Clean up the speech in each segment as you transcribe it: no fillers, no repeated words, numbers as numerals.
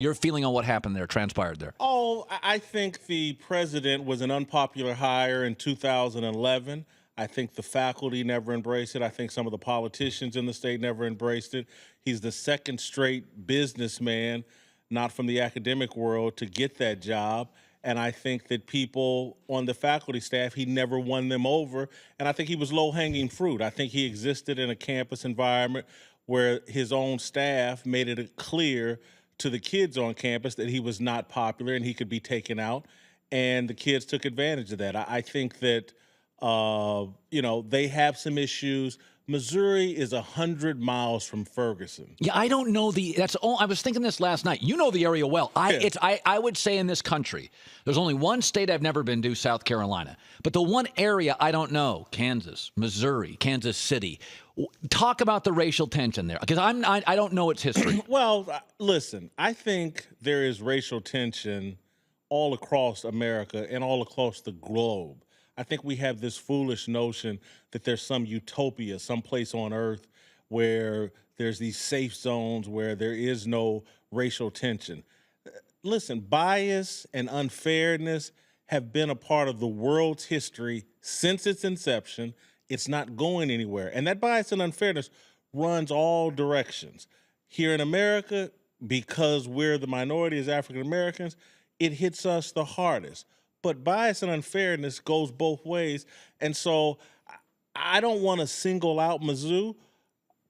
Your feeling on what happened there, transpired there? Oh, I think the president was an unpopular hire in 2011. I think the faculty never embraced it. I think some of the politicians in the state never embraced it. He's the second straight businessman, not from the academic world, to get that job. And I think that people on the faculty staff, he never won them over. And I think he was low-hanging fruit. I think he existed in a campus environment where his own staff made it clear to the kids on campus that he was not popular and he could be taken out. And the kids took advantage of that. I think that, they have some issues. Missouri is 100 miles from Ferguson. Yeah, I don't know I was thinking this last night. You know the area well. I would say in this country, there's only one state I've never been to, South Carolina. But the one area I don't know, Kansas, Missouri, Kansas City. Talk about the racial tension there, because I don't know its history. Well, listen, I think there is racial tension all across America and all across the globe. I think we have this foolish notion that there's some utopia, some place on earth where there's these safe zones where there is no racial tension. Listen, bias and unfairness have been a part of the world's history since its inception. It's not going anywhere. And that bias and unfairness runs all directions. Here in America, because we're the minority as African Americans, it hits us the hardest. But bias and unfairness goes both ways. And so I don't want to single out Mizzou,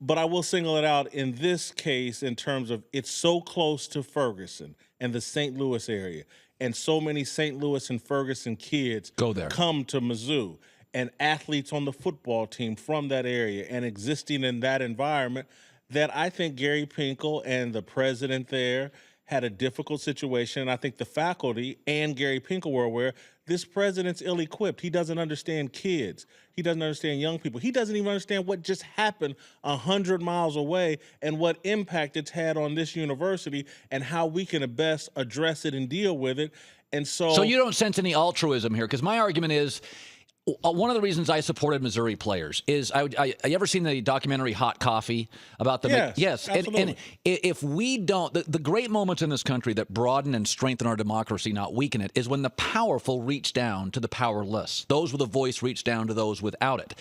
but I will single it out in this case in terms of it's so close to Ferguson and the St. Louis area. And so many St. Louis and Ferguson kids go there, come to Mizzou, and athletes on the football team from that area and existing in that environment, that I think Gary Pinkel and the president there had a difficult situation. And I think the faculty and Gary Pinkel were aware this president's ill-equipped. He doesn't understand kids. He doesn't understand young people. He doesn't even understand what just happened 100 miles away and what impact it's had on this university and how we can best address it and deal with it. And so you don't sense any altruism here, because my argument is, one of the reasons I supported Missouri players is I ever seen the documentary Hot Coffee about the yes, and if we don't, the great moments in this country that broaden and strengthen our democracy, not weaken it, is when the powerful reach down to the powerless. Those with a voice reach down to those without it.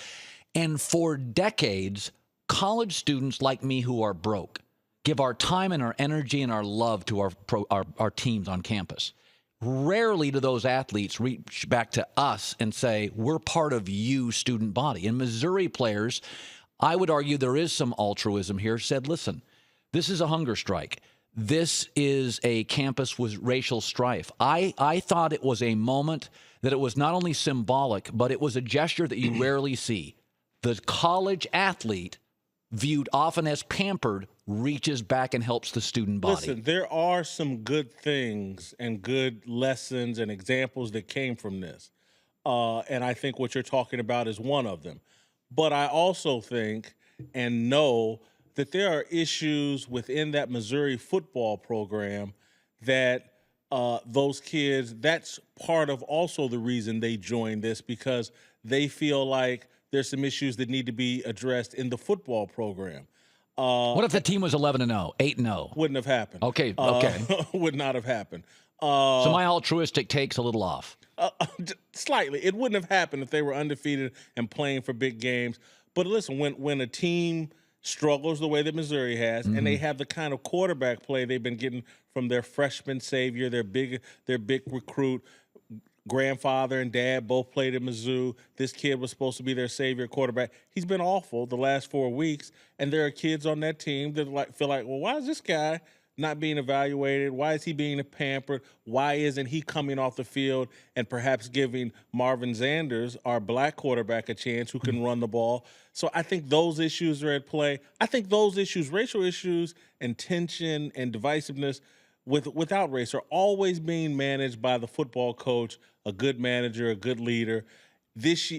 And for decades, college students like me who are broke give our time and our energy and our love to our teams on campus. Rarely do those athletes reach back to us and say, we're part of you, student body. And Missouri players, I would argue there is some altruism here, said, listen, this is a hunger strike. This is a campus with racial strife. I thought it was a moment that it was not only symbolic, but it was a gesture that you rarely see. The college athlete, viewed often as pampered, reaches back and helps the student body. Listen, there are some good things and good lessons and examples that came from this. And I think what you're talking about is one of them. But I also think and know that there are issues within that Missouri football program that those kids, that's part of also the reason they joined this, because they feel like there's some issues that need to be addressed in the football program. What if the team was 11-0, 8-0? Wouldn't have happened. Okay. Would not have happened. So my altruistic take's a little off. Slightly. It wouldn't have happened if they were undefeated and playing for big games. But listen, when a team struggles the way that Missouri has, and they have the kind of quarterback play they've been getting from their freshman savior, their big recruit, grandfather and dad both played at Mizzou. This kid was supposed to be their savior quarterback. He's been awful the last 4 weeks, and there are kids on that team that feel like, well, why is this guy not being evaluated? Why is he being pampered? Why isn't he coming off the field and perhaps giving Marvin Sanders, our black quarterback, a chance who can run the ball? So I think those issues are at play. I think those issues, racial issues and tension and divisiveness without race, are always being managed by the football coach, a good manager, a good leader. This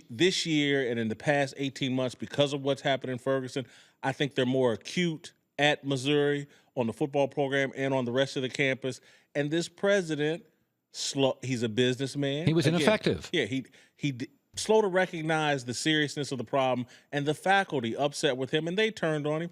year and in the past 18 months, because of what's happened in Ferguson, I think they're more acute at Missouri on the football program and on the rest of the campus. And this president, he's a businessman. He was ineffective. Yeah, he slow to recognize the seriousness of the problem, and the faculty upset with him, and they turned on him.